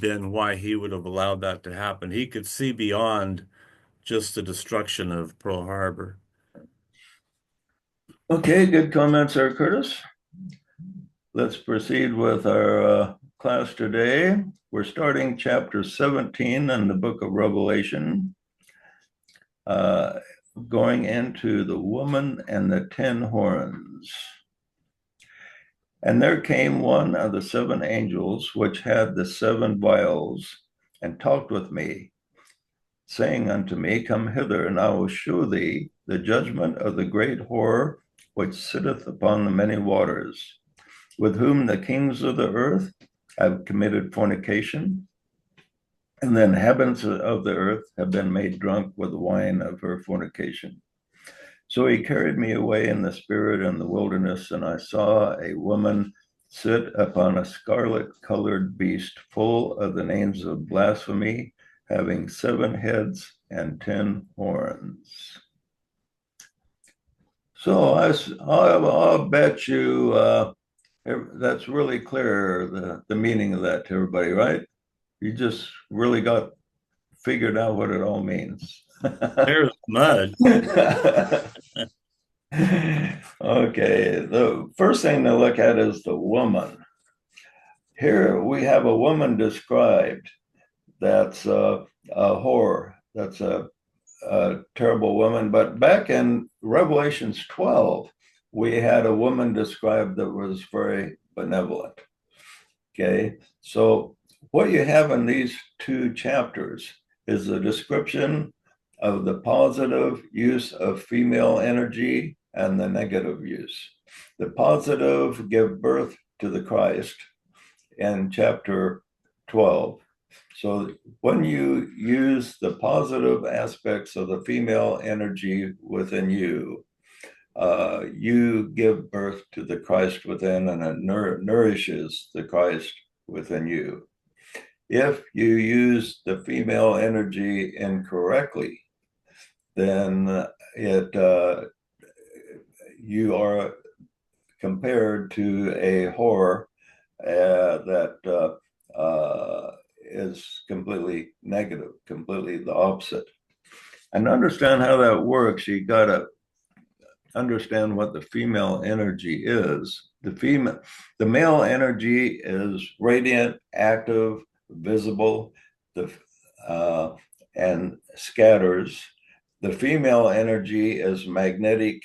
been why he would have allowed that to happen. He could see beyond just the destruction of Pearl Harbor. Okay, good comments there, Curtis. Let's proceed with our class today. We're starting chapter 17 in the book of Revelation, uh, going into the woman and the 10 horns. And there came one of the 7 angels which had the 7 vials and talked with me, saying unto me, Come hither, and I will show thee the judgment of the great whore which sitteth upon the many waters, with whom the kings of the earth have committed fornication, and the inhabitants of the earth have been made drunk with the wine of her fornication. So he carried me away in the spirit in the wilderness, and I saw a woman sit upon a scarlet colored beast full of the names of blasphemy, having 7 heads and 10 horns. So I'll bet you that's really clear, the meaning of that to everybody, right? You just really got figured out what it all means. There's mud. Okay, the first thing to look at is the woman. Here we have a woman described that's a whore, that's a terrible woman. But back in Revelations 12, we had a woman described that was very benevolent. Okay, so what you have in these 2 chapters is a description of the positive use of female energy and the negative use. The positive give birth to the Christ in chapter 12. So when you use the positive aspects of the female energy within you, you give birth to the Christ within, and it nourishes the Christ within you. If you use the female energy incorrectly, then you are compared to a whore that is completely negative, completely the opposite. And to understand how that works, you got to understand what the female energy is. The male energy is radiant, active, visible, uh, and scatters. The female energy is magnetic,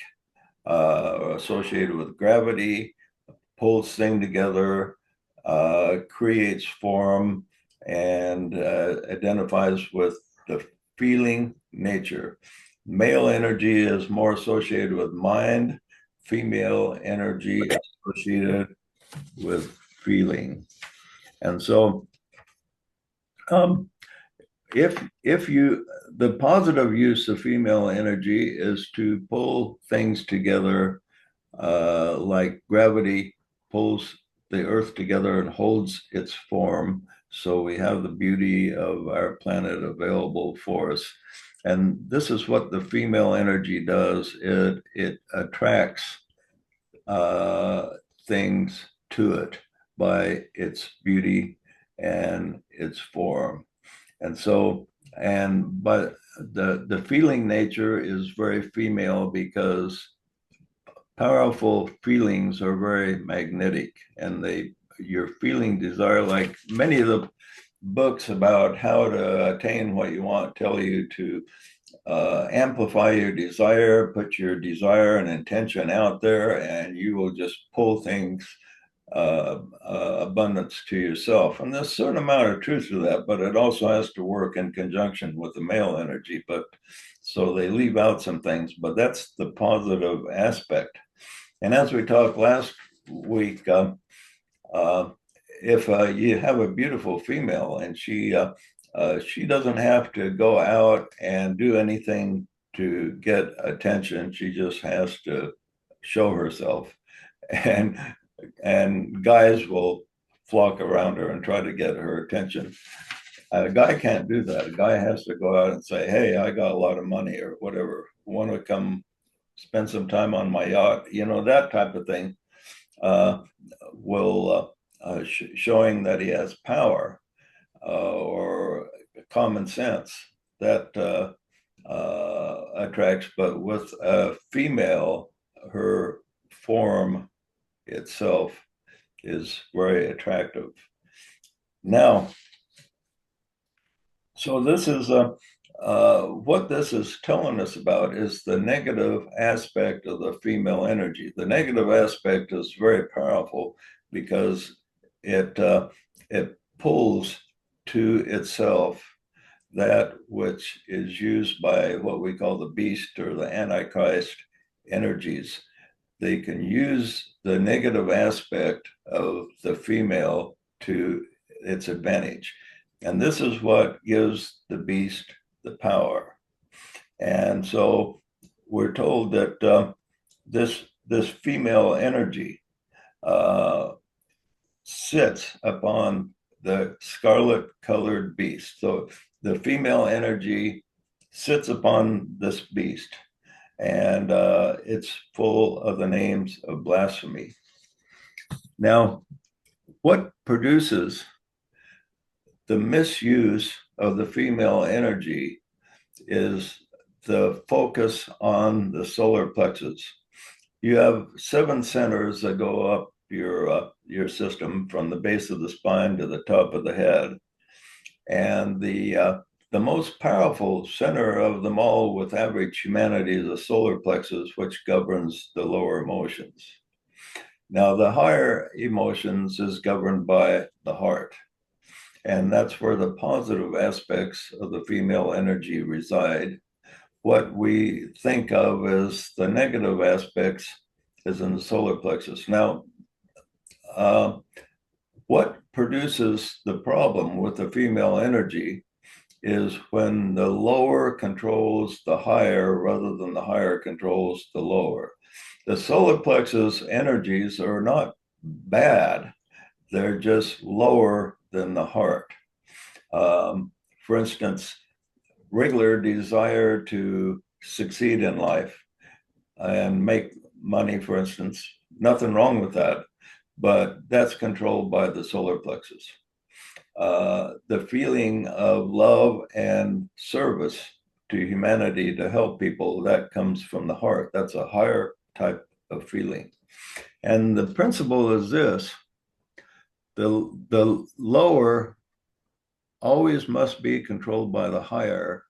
associated with gravity, pulls things together, creates form, and identifies with the feeling nature. Male energy is more associated with mind, female energy associated with feeling. And so um, if you the positive use of female energy is to pull things together, like gravity pulls the earth together and holds its form, so we have the beauty of our planet available for us. And this is what the female energy does. It attracts uh, things to it by its beauty and its form. And so, but the feeling nature is very female, because powerful feelings are very magnetic, and your feeling desire, like many of the books about how to attain what you want, tell you to amplify your desire, put your desire and intention out there, and you will just pull things, abundance to yourself. And there's a certain amount of truth to that, but it also has to work in conjunction with the male energy. But so they leave out some things, but that's the positive aspect. And as we talked last week, uh, if you have a beautiful female and she doesn't have to go out and do anything to get attention. She just has to show herself, and guys will flock around her and try to get her attention. A guy can't do that. A guy has to go out and say, "Hey, I got a lot of money," or whatever. Want to come spend some time on my yacht? That type of thing will showing that he has power. or common sense that attracts, but with a female, her form itself is very attractive. Now, so this is what this is telling us about is the negative aspect of the female energy. The negative aspect is very powerful because it pulls to itself that which is used by what we call the beast or the antichrist energies. They can use the negative aspect of the female to its advantage. And this is what gives the beast the power. And so we're told that this female energy sits upon the scarlet colored beast. So the female energy sits upon this beast, and it's full of the names of blasphemy. Now, what produces the misuse of the female energy is the focus on the solar plexus. You have 7 centers that go up your system from the base of the spine to the top of the head. And the most powerful center of them all with average humanity is the solar plexus, which governs the lower emotions. Now, the higher emotions is governed by the heart. And that's where the positive aspects of the female energy reside. What we think of as the negative aspects is in the solar plexus. Now, what produces the problem with the female energy is when the lower controls the higher rather than the higher controls the lower. The solar plexus energies are not bad, they're just lower than the heart. For instance, regular desire to succeed in life and make money, for instance, nothing wrong with that, but that's controlled by the solar plexus. The feeling of love and service to humanity to help people, that comes from the heart. That's a higher type of feeling. And the principle is this: the lower always must be controlled by the higher,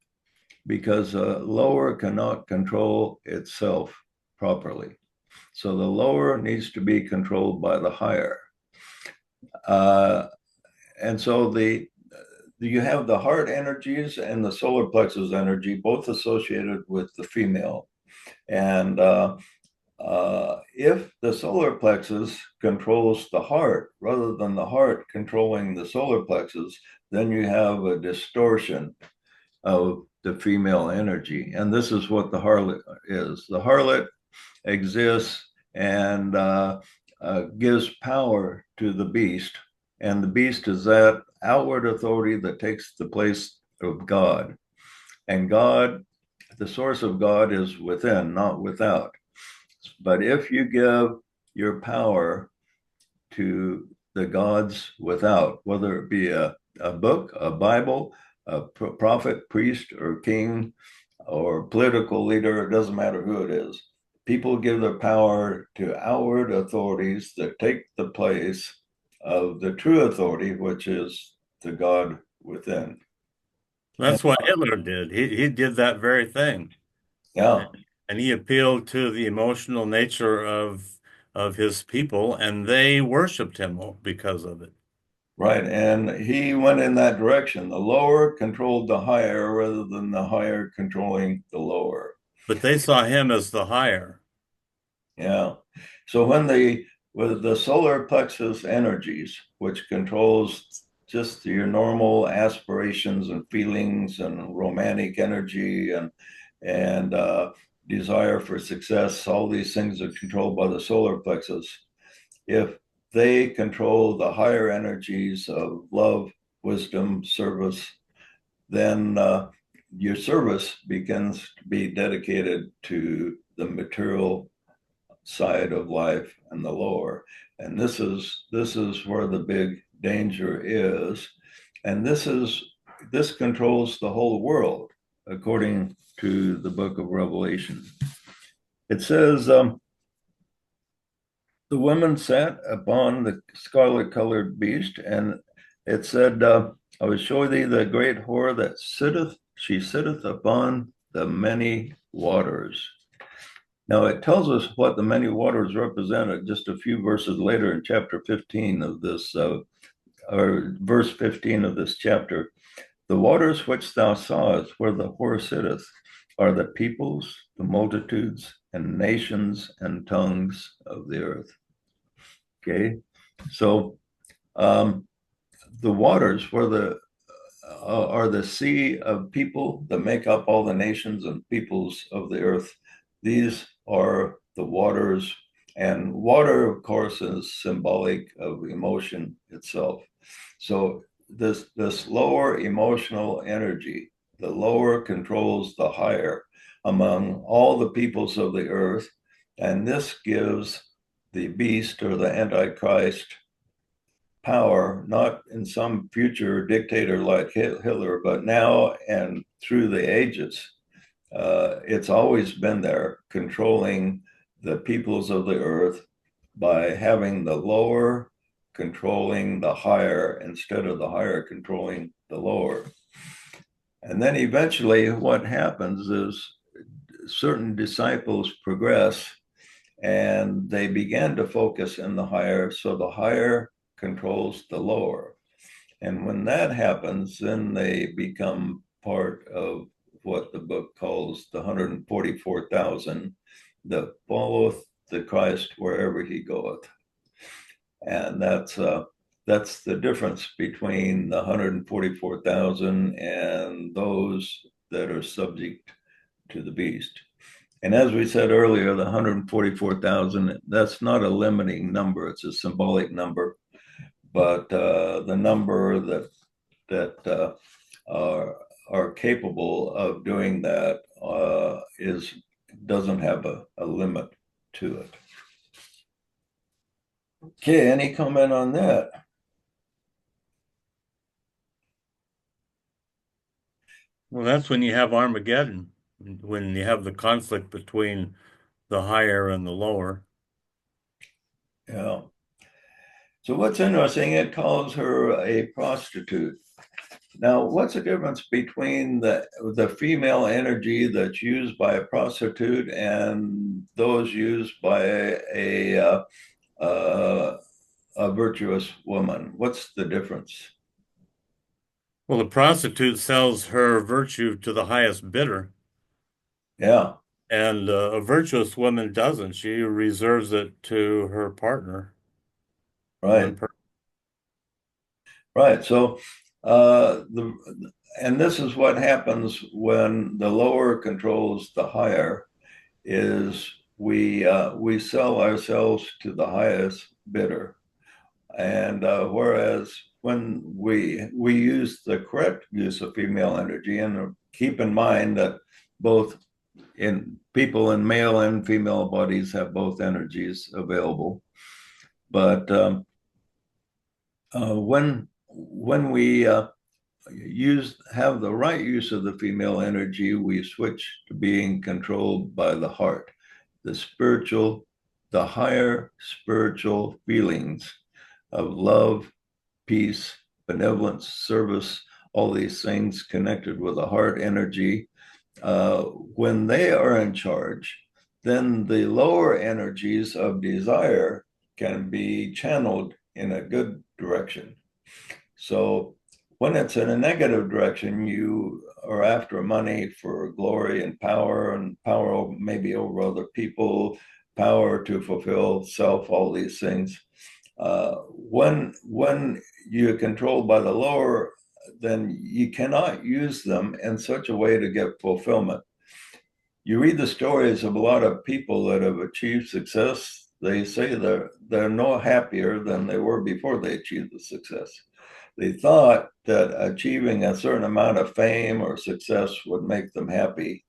because the lower cannot control itself properly. So the lower needs to be controlled by the higher. And so you have the heart energies and the solar plexus energy, both associated with the female. And if the solar plexus controls the heart rather than the heart controlling the solar plexus, then you have a distortion of the female energy. And this is what the harlot is. The harlot exists and gives power to the beast. And the beast is that outward authority that takes the place of God. And God, the source of God, is within, not without. But if you give your power to the gods without, whether it be a book, a Bible, a prophet, priest, or king, or political leader, it doesn't matter who it is. People give their power to outward authorities that take the place of the true authority, which is the God within. That's what Hitler did. He did that very thing. Yeah, And he appealed to the emotional nature of his people, and they worshiped him because of it. right. And he went in that direction. The lower controlled the higher rather than the higher controlling the lower. But they saw him as the higher. Yeah. So with the solar plexus energies, which controls just your normal aspirations and feelings and romantic energy and desire for success, all these things are controlled by the solar plexus. If they control the higher energies of love, wisdom, service, then your service begins to be dedicated to the material side of life and the lower. And this is where the big danger is. And this controls the whole world, according to the book of Revelation. It says, the woman sat upon the scarlet colored beast, and it said, I will show thee the great whore that she sitteth upon the many waters. Now it tells us what the many waters represented just a few verses later in chapter 15 of this, or verse 15 of this chapter. The waters which thou sawest where the whore sitteth are the peoples, the multitudes, and nations and tongues of the earth. Okay, so the waters where the are the sea of people that make up all the nations and peoples of the earth. These are the waters, and water, of course, is symbolic of emotion itself. So this lower emotional energy, the lower controls the higher among all the peoples of the earth, and this gives the beast or the Antichrist power, not in some future dictator like Hitler, but now and through the ages. It's always been there, controlling the peoples of the earth by having the lower controlling the higher instead of the higher controlling the lower. And then eventually, what happens is certain disciples progress and they begin to focus in the higher, so the higher controls the lower. And when that happens, then they become part of what the book calls the 144,000 that followeth the Christ wherever he goeth. And that's the difference between the 144,000 and those that are subject to the beast. And as we said earlier, the 144,000, that's not a limiting number, it's a symbolic number. But the number that are capable of doing that doesn't have a limit to it. Okay, any comment on that? Well, that's when you have Armageddon, when you have the conflict between the higher and the lower. Yeah. So what's interesting, it calls her a prostitute. Now, what's the difference between the female energy that's used by a prostitute and those used by a virtuous woman? What's the difference? Well, the prostitute sells her virtue to the highest bidder, Yeah, and a virtuous woman doesn't. She reserves it to her partner, one right, person. right. So, and this is what happens when the lower controls the higher. Is we sell ourselves to the highest bidder, and whereas when we use the correct use of female energy, and keep in mind that both in people in male and female bodies have both energies available, but when we have the right use of the female energy, we switch to being controlled by the heart, the spiritual, the higher spiritual feelings of love, peace, benevolence, service, all these things connected with the heart energy. When they are in charge, then the lower energies of desire can be channeled in a good direction. So when it's in a negative direction, you are after money for glory and power maybe over other people, power to fulfill self, all these things. When you're controlled by the lower, then you cannot use them in such a way to get fulfillment. You read the stories of a lot of people that have achieved success. They say they're no happier than they were before they achieved the success. They thought that achieving a certain amount of fame or success would make them happy,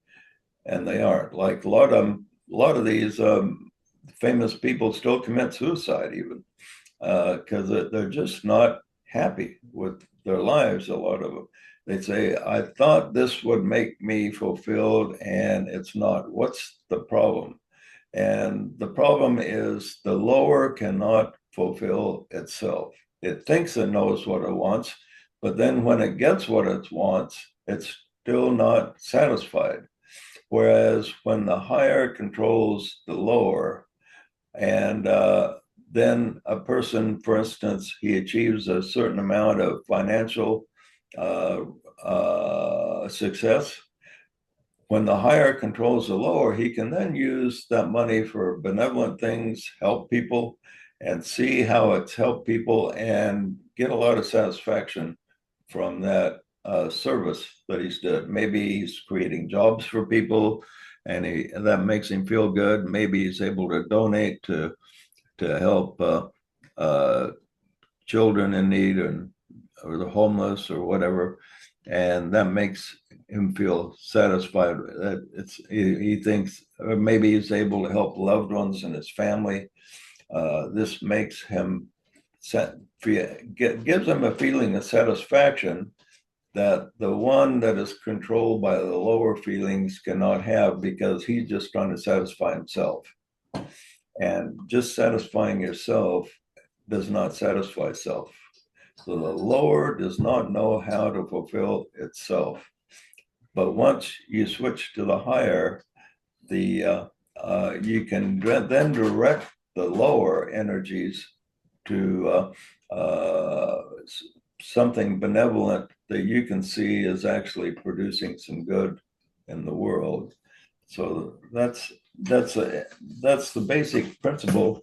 and they aren't. Like a lot of these famous people still commit suicide, even because they're just not happy with their lives, a lot of them. They say, I thought this would make me fulfilled, and it's not. What's the problem? And the problem is the lower cannot fulfill itself. It thinks it knows what it wants, but then when it gets what it wants, it's still not satisfied. Whereas when the higher controls the lower, and then a person, for instance, he achieves a certain amount of financial uh, success. When the higher controls the lower, he can then use that money for benevolent things, help people, and see how it's helped people and get a lot of satisfaction from that service that he's did. Maybe he's creating jobs for people, and that makes him feel good. Maybe he's able to donate to help uh, children in need or the homeless or whatever, and that makes him feel satisfied. He thinks, or maybe he's able to help loved ones in his family. This makes him gives him a feeling of satisfaction that the one that is controlled by the lower feelings cannot have, because he's just trying to satisfy himself. And just satisfying yourself does not satisfy self. So the lower does not know how to fulfill itself. But once you switch to the higher, you can then direct the lower energies to something benevolent that you can see is actually producing some good in the world. So that's the basic principle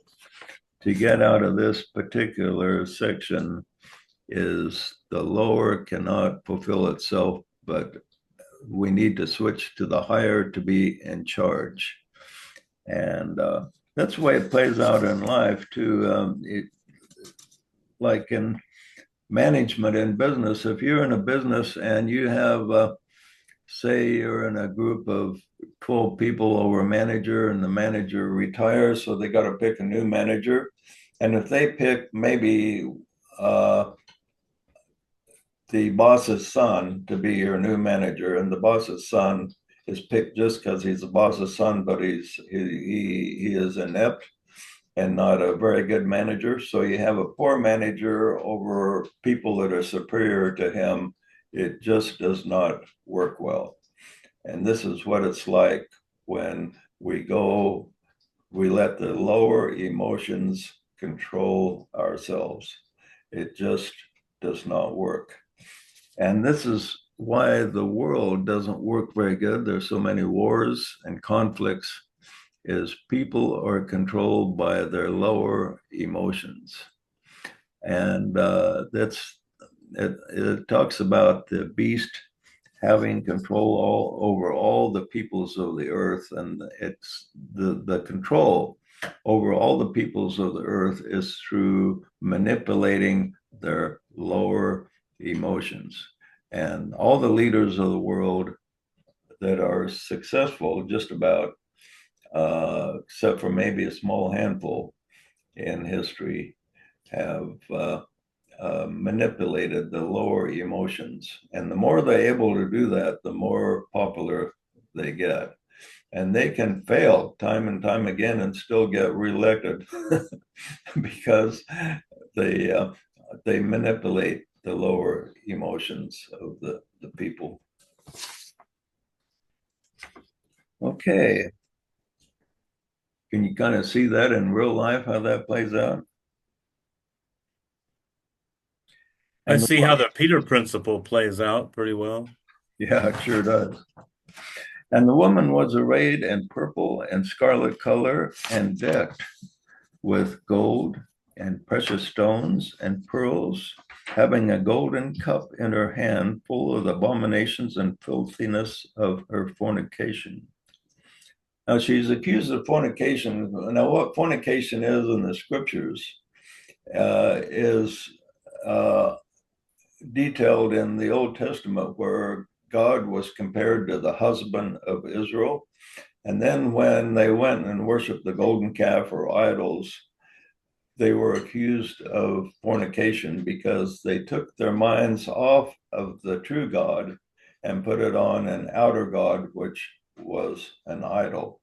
to get out of this particular section, is the lower cannot fulfill itself, but we need to switch to the higher to be in charge. And that's the way it plays out in life too. Like in management in business, if you're in a business and you have, say you're in a group of 12 people over a manager, and the manager retires, so they got to pick a new manager. And if they pick maybe the boss's son to be your new manager, and the boss's son is picked just because he's the boss's son, but he is inept and not a very good manager. So you have a poor manager over people that are superior to him. It just does not work well. And this is what it's like when we let the lower emotions control ourselves. It just does not work. And this is why the world doesn't work very good. There's so many wars and conflicts, is people are controlled by their lower emotions. And it talks about the beast having control over all the peoples of the earth, and it's the control over all the peoples of the earth is through manipulating their lower emotions. And all the leaders of the world that are successful, just about, except for maybe a small handful in history, have manipulated the lower emotions. And the more they're able to do that, the more popular they get. And they can fail time and time again and still get reelected because they manipulate the lower emotions of the people. Okay. Can you kind of see that in real life, how that plays out? I And see how the Peter principle plays out pretty well. yeah, it sure does. And the woman was arrayed in purple and scarlet color and decked with gold and precious stones and pearls, having a golden cup in her hand full of the abominations and filthiness of her fornication. Now she's accused of fornication. Now, what fornication is in the scriptures is detailed in the Old Testament, where God was compared to the husband of Israel. And then when they went and worshiped the golden calf or idols, they were accused of fornication because they took their minds off of the true God and put it on an outer God, which was an idol.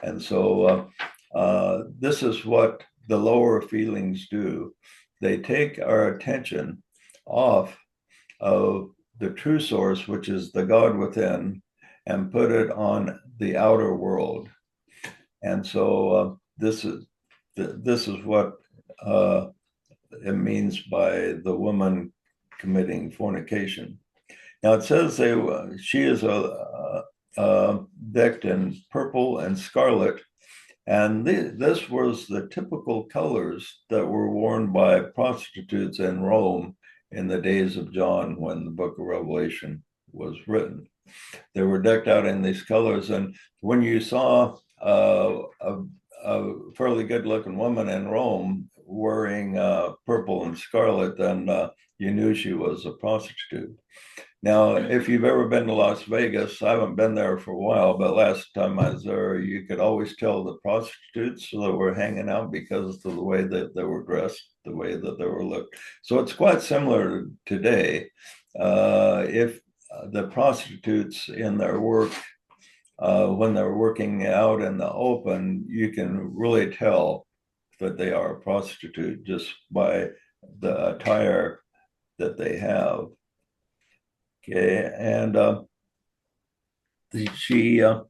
And so this is what the lower feelings do. They take our attention off of the true source, which is the God within, and put it on the outer world. And so this is what it means by the woman committing fornication. Now it says she is decked in purple and scarlet, and this was the typical colors that were worn by prostitutes in Rome in the days of John when the book of Revelation was written. They were decked out in these colors, and when you saw a fairly good-looking woman in Rome wearing purple and scarlet, then you knew she was a prostitute. Now, if you've ever been to Las Vegas, I haven't been there for a while, but last time I was there, you could always tell the prostitutes that were hanging out because of the way that they were dressed, the way that they were looked. So it's quite similar today. If the prostitutes in their work, when they're working out in the open, you can really tell that they are a prostitute just by the attire that they have. Okay, and she, the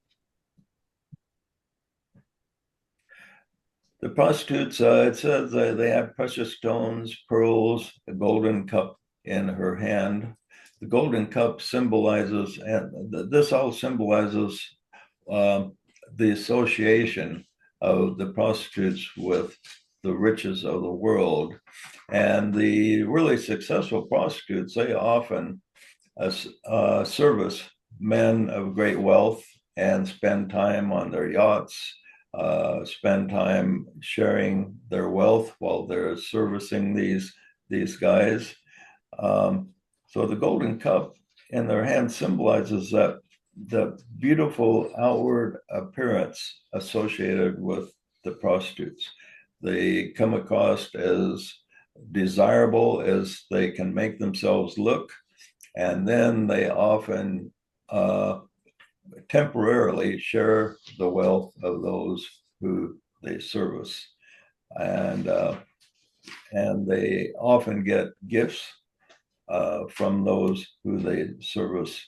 prostitutes, it says they had precious stones, pearls, a golden cup in her hand. The golden cup symbolizes, and this all symbolizes the association of the prostitutes with the riches of the world. And the really successful prostitutes, they often service men of great wealth and spend time on their yachts, spend time sharing their wealth while they're servicing these guys. So the golden cup in their hand symbolizes that the beautiful outward appearance associated with the prostitutes. They come across as desirable as they can make themselves look, and then they often temporarily share the wealth of those who they service, and they often get gifts from those who they service.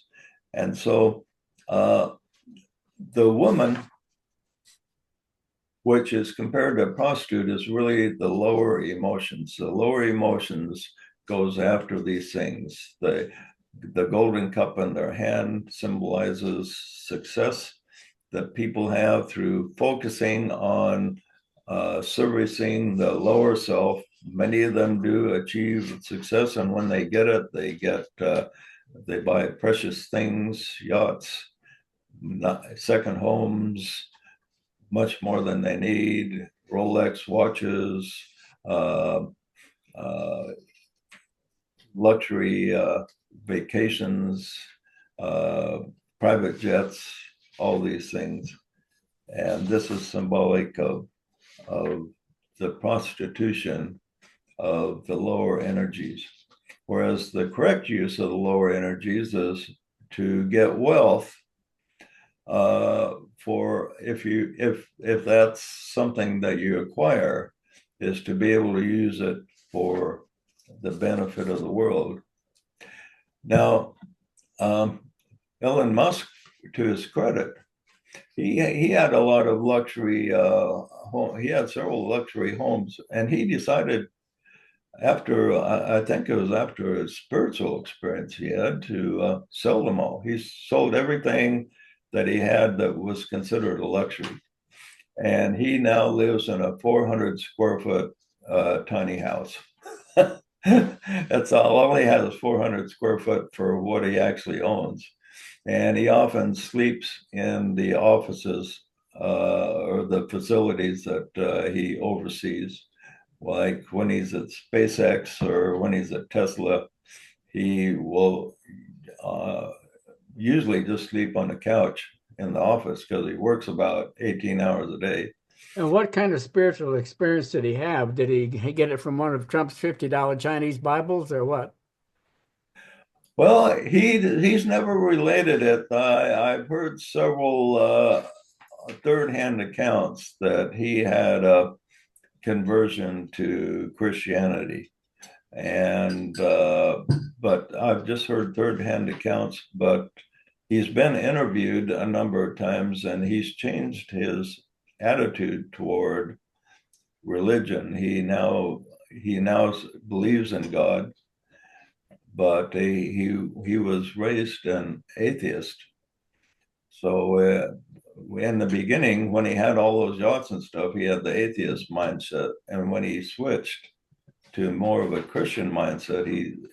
And so the woman, which is compared to a prostitute, is really the lower emotions. The lower emotions goes after these things. The golden cup in their hand symbolizes success that people have through focusing on servicing the lower self. Many of them do achieve success, and when they get it, they buy precious things, yachts, second homes, much more than they need, Rolex watches, luxury vacations, private jets, all these things. And this is symbolic of the prostitution of the lower energies. Whereas the correct use of the lower energies is to get wealth for if that's something that you acquire, is to be able to use it for the benefit of the world. Now, Elon Musk, to his credit, he had a lot of luxury he had several luxury homes, and he decided after I think it was after a spiritual experience he had to sell them all. He sold everything that he had that was considered a luxury, and he now lives in a 400 square foot tiny house. That's all he has, 400 square foot for what he actually owns. And he often sleeps in the offices or the facilities that he oversees. Like when he's at SpaceX or when he's at Tesla, he will usually just sleep on the couch in the office because he works about 18 hours a day. And what kind of spiritual experience did he have? Did he get it from one of Trump's $50 Chinese Bibles or what? Well, he's never related it. I've heard several third-hand accounts that he had a conversion to Christianity, and but I've just heard third-hand accounts. But he's been interviewed a number of times, and he's changed his attitude toward religion. He now believes in God, but he was raised an atheist. So in the beginning, when he had all those yachts and stuff, he had the atheist mindset, and when he switched to more of a Christian mindset,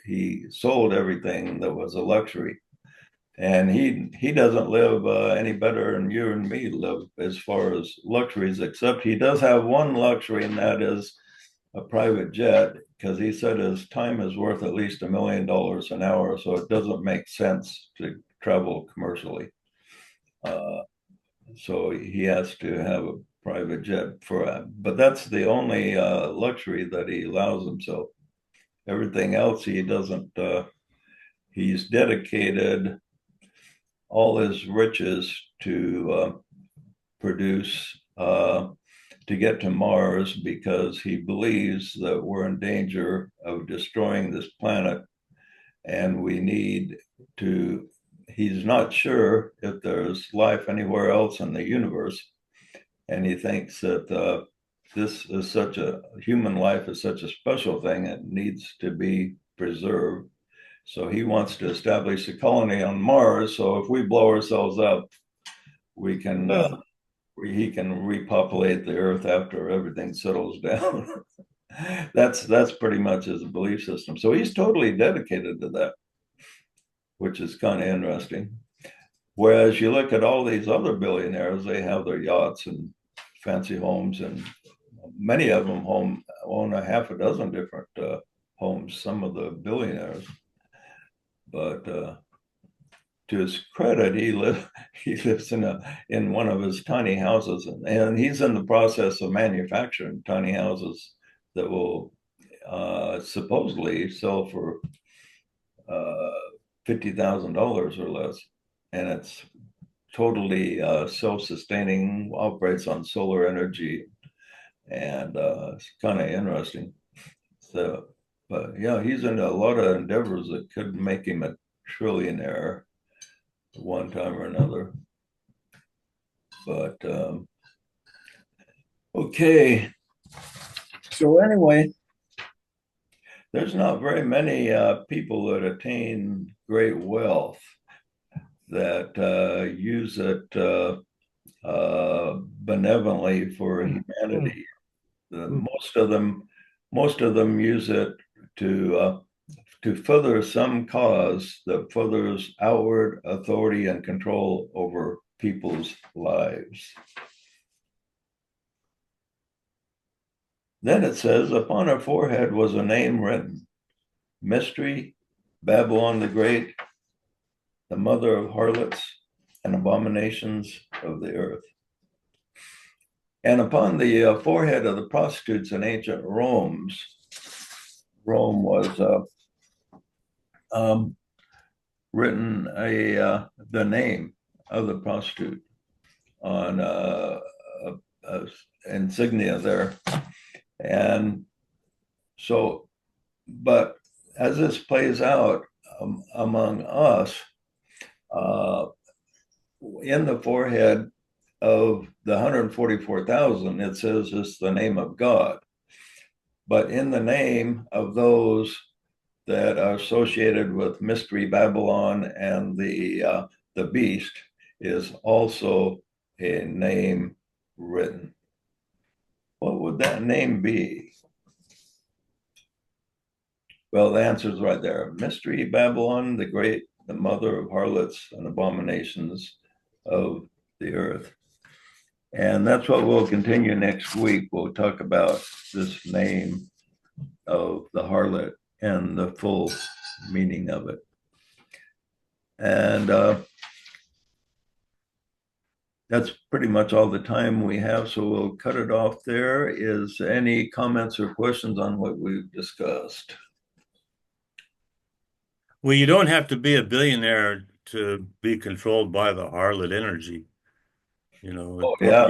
he sold everything that was a luxury, and he doesn't live any better than you and me live as far as luxuries, except he does have one luxury, and that is a private jet, because he said his time is worth at least $1 million an hour, so it doesn't make sense to travel commercially. Uh, so he has to have a private jet but that's the only luxury that he allows himself. Everything else he doesn't. He's dedicated all his riches to produce to get to Mars, because he believes that we're in danger of destroying this planet, and we need to. He's not sure if there's life anywhere else in the universe, and he thinks that this is such a human life is such a special thing, it needs to be preserved. So he wants to establish a colony on Mars. So if we blow ourselves up, we can he can repopulate the Earth after everything settles down. That's pretty much his belief system. So he's totally dedicated to that, which is kind of interesting. Whereas you look at all these other billionaires, they have their yachts and fancy homes, and many of them own a half a dozen different homes, some of the billionaires. But to his credit, he lives in one of his tiny houses, and he's in the process of manufacturing tiny houses that will supposedly sell for $50,000 or less, and it's totally self-sustaining, operates on solar energy, and it's kind of interesting. So, but yeah, he's into a lot of endeavors that could make him a trillionaire one time or another. But okay, so anyway, there's not very many people that attain great wealth that use it benevolently for humanity. Most of them use it to further some cause that furthers outward authority and control over people's lives. Then it says, upon her forehead was a name written: Mystery, Babylon the Great, the mother of harlots and abominations of the earth. And upon the forehead of the prostitutes in ancient Rome was written the name of the prostitute on a insignia there. And so, but as this plays out among us, in the forehead of the 144,000, it says it's the name of God. But in the name of those that are associated with Mystery Babylon and the beast is also a name written. What would that name be? Well, the answer is right there. Mystery Babylon the Great, the mother of harlots and abominations of the earth. And that's what we'll continue next week. We'll talk about this name of the harlot and the full meaning of it. And That's pretty much all the time we have, so we'll cut it off there. Is any comments or questions on what we've discussed? Well, you don't have to be a billionaire to be controlled by the harlot energy. Oh, yeah.